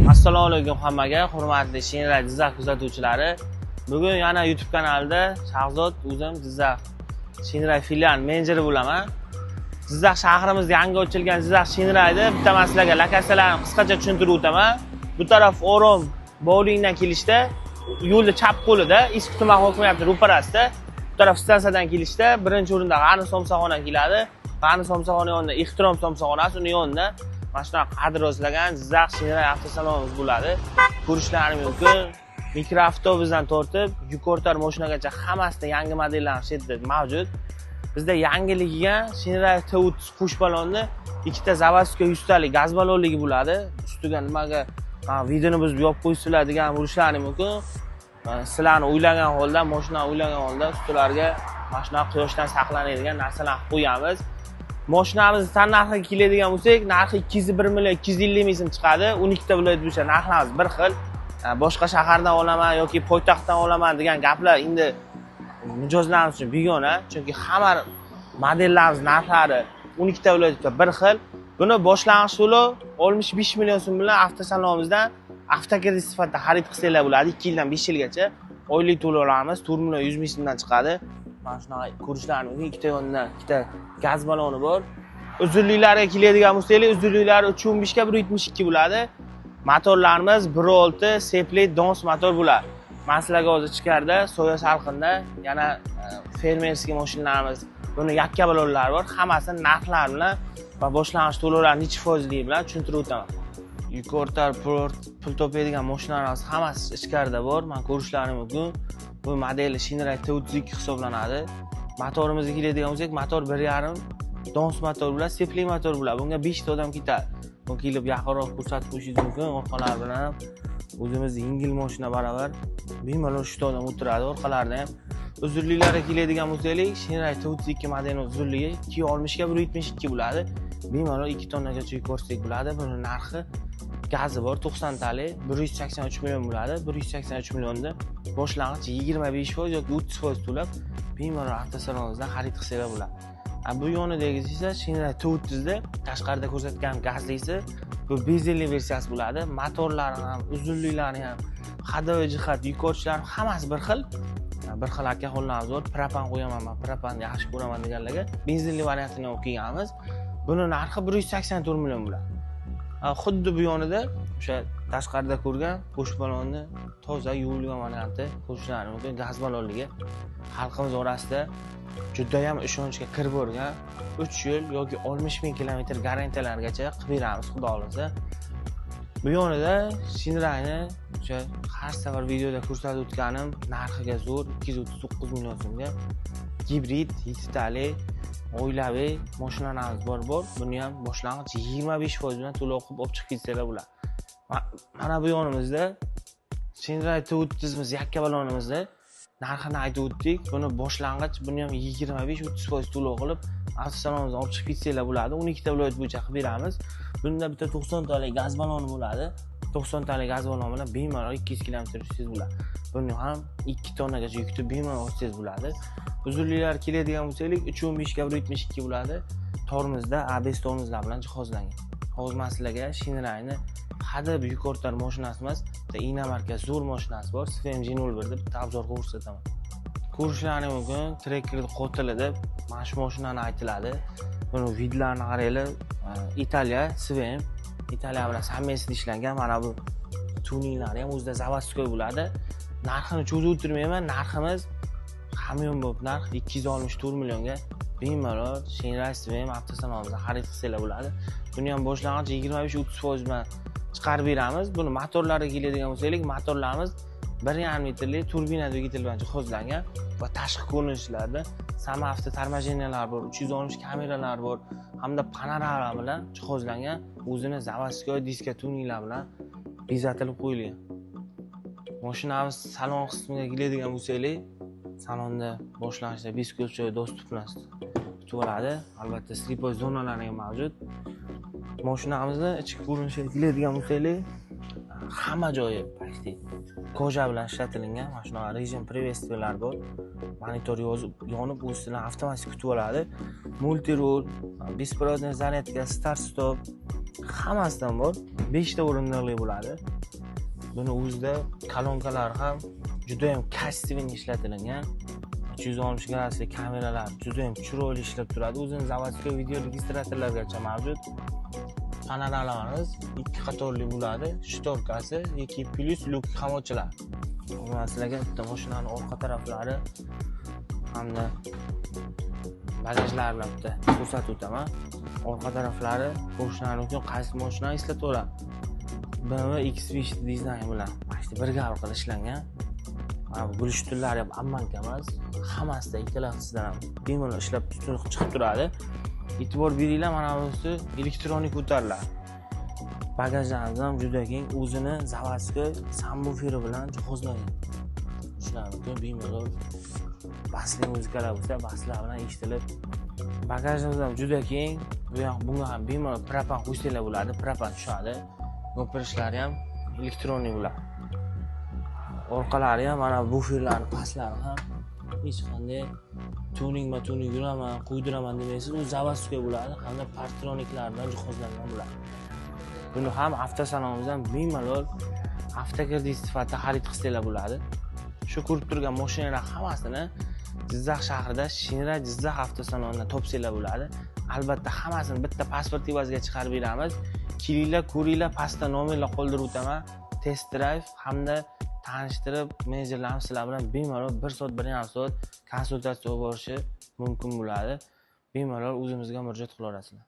Assalomu alaykum hammaga, hurmatli Shinray Jizzax kuzatuvchilari. Bugun yana YouTube kanalida Shahzod o'zim Jizzax Shinray filial menejeri bo'laman. Jizzax shahrimizda yangi ochilgan Jizzax Shinrayda bitta masalaga lokatsiyalarni qisqacha tushuntirib o'taman. Bu taraf Orom bowlingdan kelishda yo'lda chap qo'lida Eski tuman hokimiyati ro'parasida, bu taraf stansiyadan kelishda birinchi o'rinda G'ani somsaxona keladi. G'ani somsaxona yonida Ehtirom somsaxonasi, uni yonida mana shunaqa qadr o'zlagan Jizzax Shinray avtosalonimiz bo'ladi. Ko'rishlaringiz mumkin. Mikroavtobusdan tortib, yuk ortar mashinagacha hammasida yangi modellar shetda mavjud. Bizda yangiligiga Shinray T30 qush balonni ikkita zavодской 100 talik gaz ballonligi bo'ladi. Ustiga nimaga videoni buzib yopib qo'ysizlar degan bo'lishlaringiz mumkin. Sizlarni o'ylagan holda, mashinani o'ylagan holda ustilarga mana shunaqa quyoshdan saqlanadigan narsalar qilib qo'yamiz. Mashinamizni tan narxiga keladigan bo'lsak, narxi 201 million 250 ming so'm chiqadi. 12 ta viloyat bo'yicha narxlarimiz bir xil. Boshqa shahardan olaman yoki poytaxtdan olaman degan gaplar endi mijozlarimiz uchun begona, chunki hamma modellarimiz narxlari 12 ta viloyatda bir xil. Buni boshlang'ich to'lov 65 million so'm bilan avtosalonimizdan avtokredit sifatida xarid qilsanglar bo'ladi. 2 yildan 5 yilgacha oylik to'lovlarimiz 4 million 100 ming so'mdan chiqadi. Mana shunaqa ko'rishlaringiz mumkin. Ikkita yondan ikkita gaz balloni bor. Uzunliklariga keladigan bo'lsak, uzunliklari 315 ga 172 bo'ladi. Motorlarimiz 1.6 seplet dons motor bo'ladi. Maslaga hozir ichkarida soya salqinda yana fermerskiy mashinalarimiz, buni yakka ballonlar bor. Hammasini narxlar bilan va boshlang'ich to'lovlar necha foizli bilan tushuntirib o'taman. Yuk ortar pul topadigan mashinalarimiz hammasi ichkarida bor. Men ko'rishlaringiz mumkin. Bu modeli Shinray T32 hisoblanadi. Motorimizga keladigan bo'lsak, motor 1.5 dons motor bilan seplet motor bilan. Bunga 5 ta odam ketadi. Buni kelib yaqinroq ko'rsatib qo'yishingiz mumkin. Orqalar bilan o'zimizning yengil mashina baravar bemalol 3 ta odam o'tiradi. Orqalarida ham uzunliklariga keladigan bo'lsak, Shinray T32 modelining uzunligi 260 ga 172 bo'ladi. Bemalol 2 tonnagacha yuk ko'rsak bo'ladi. Buni narxi gazi bor 90 talik 183 million bo'ladi. 183 millionda boshlang'ich 25% yoki 30% to'lab bemalol avtosalonimizdan xarid qilsanglar bo'ladi. Bu yonidagi esa Shinray T30 da tashqarida ko'rsatgan gazlisi bu bezelli versiyasi bo'ladi. Motorlari ham, uzunliklari ham, hadovoy jihat, yuk ortishlari hammasi bir xil. Bir xil akaxonlarimiz bor. Propan qo'yaman, men propanni yaxshi ko'raman deganlarga benzinli variantini olib kelganmiz. Buni narxi 184 million bo'ladi. Xuddi bu yonida o'sha tashqarida ko'rgan qush ballonni toza yuvilgan varianti ko'rishlaringiz mumkin. Gaz ballonligi xalqimiz orasida juda ham ishonchga kirib borgan 3 yil yoki 60 ming kilometr garantiyalargacha qilib beramiz, xudo xolasa. Bu yonida Shinrayni o'sha har safar videoda ko'rsatib o'tganim narxiga zo'r 239 million so'mga gibrid 7 talik oilaviy mashinamiz bor. Buni ham boshlang'ich 25% bilan to'lov qilib olib chiqib ketsanglar bo'ladi. Mana bu yonimizda Shinray T30 yakka ballonimizda narxini aytib o'tdik. Buni boshlang'ich buni ham 25-30% to'lov qilib avtosalonimizdan olib chiqib ketsanglar bo'ladi. 12 ta viloyat bo'yicha qilib beramiz. Bunda bitta 90 talik gaz balloni bo'ladi. 90 talik gaz balloni bilan bemalol 200 km yursangiz bo'ladi. Buni ham 2 tonnagacha yukni bemalol olsangiz bo'ladi. Uzunliklari keladigan bo'lsak, 315 ga 172 bo'ladi. Tormozda ABS tormozlar bilan jihozlangan. Hozir masalaga Shinrayni hadeb yuk ortar mashinasi emas, Ina marka zo'r mashinasi bor. SVMG01 deb obzor qilib ko'rsataman. Ko'rishlaringiz mumkin, trekkerni qotili deb mana shu mashinani aytiladi. Buni vidlarni qaranglar. Italiya SVM, Italiya bilan совместно ishlangan. Mana bu tuninglari ham o'zida заводской bo'ladi. Narxini cho'zib o'tirmayman. Narximiz hamyon bo'lib, narx 264 millionga bemalol Shinray SVM avtosalonimizdan xarid qilsanglar bo'ladi. Buni ham boshlang'ich 25-30% bilan chiqarib beramiz. Buni motorlariga keladigan bo'lsak, motorlarimiz 1.5 metrli turbina dvigatel bilan jihozlangan va tashqi ko'rinishlarda sama avtotarmajeniyalar bor, 360 kameralar bor, hamda panorama bilan jihozlangan, o'zini заводской diska tuninglar bilan bezatilib qo'yilgan. Mashinamiz salon qismiga keladigan bo'lsak, salonda boshlang'ich beskuzovchi dostupnost bo'ladi. Albatta slipoy zonalari ham mavjud. Mashinamizni ichki ko'rinishiga keladigan bo'lsak, hamma joyi почти koja bilan ishlatilgan. Mana shunaqa rejim приветствиялар bor. Monitor yonib, o'zidan avtomatik kutib oladi. Multirol, беспроводная зарядка, start stop, hammasidan bor. 5 ta o'rindiqli bo'ladi. Buni o'zida kolonkalar ham juda ham kачественно ishlatilgan. 360 gradusli kameralar juda ham chiroyli ishlab turadi. O'zining zavodskiy video registratorlargacha mavjud. Panoramamiz 2 qatorli bo'ladi. Shtorkasi 2 plus lyuk ham ochiladi. Men sizlarga bitta mashinaning orqa taraflari hamda bagajlarni bitta ko'rsatib o'taman. Orqa taraflari mashinalar uchun qaysi mashina eslataveradi. BMW X5 dizayn bilan mana birga qilib ishlangan. Mana bu gul shutlari ham ammanka emas, hammasida ikkalasidan ham bemalol ishlab chiqib turadi. E'tibor beringlar, mana bunisi elektronik ko'tariladi. Bagajlarimiz ham juda keng, o'zini zavodskiy subwooferi bilan jihozlangan. Shular uchun bemalol basli muzikalar bo'lsa, baslar bilan eshitilib. Bagajimiz ham juda keng. Bunga ham bemalol propan qo'shsanglar bo'ladi, propan tushadi. Yopirishlari ham elektronik bo'ladi. Orqalari ham mana buferlarning pastlari ham hech qanday tuning yuraman, qo'ydiraman demaysiz, u zavodskiy bo'ladi, hamda partroniklar bilan jihozlangan bo'ladi. Buni ham avtosalonimizdan bemalol avtokredit sifatida xarid qilsanglar bo'ladi. Shu ko'rib turgan mashinalar hammasini Jizzax shahrida Shinra Jizzax avtosalonidan topsanglar bo'ladi. Albatta hammasini bitta pasport evaziga chiqarib beramiz. Kelinglar, ko'ringlar, pastda nomerlar qoldirib o'taman. Test drive hamda tanishtirib, menejerlarimiz sizlar bilan bemalol 1 soat, 1,5 soat konsultatsiya olib borishi mumkin bo'ladi. Bemalol o'zimizga murojaat qilaverasizlar.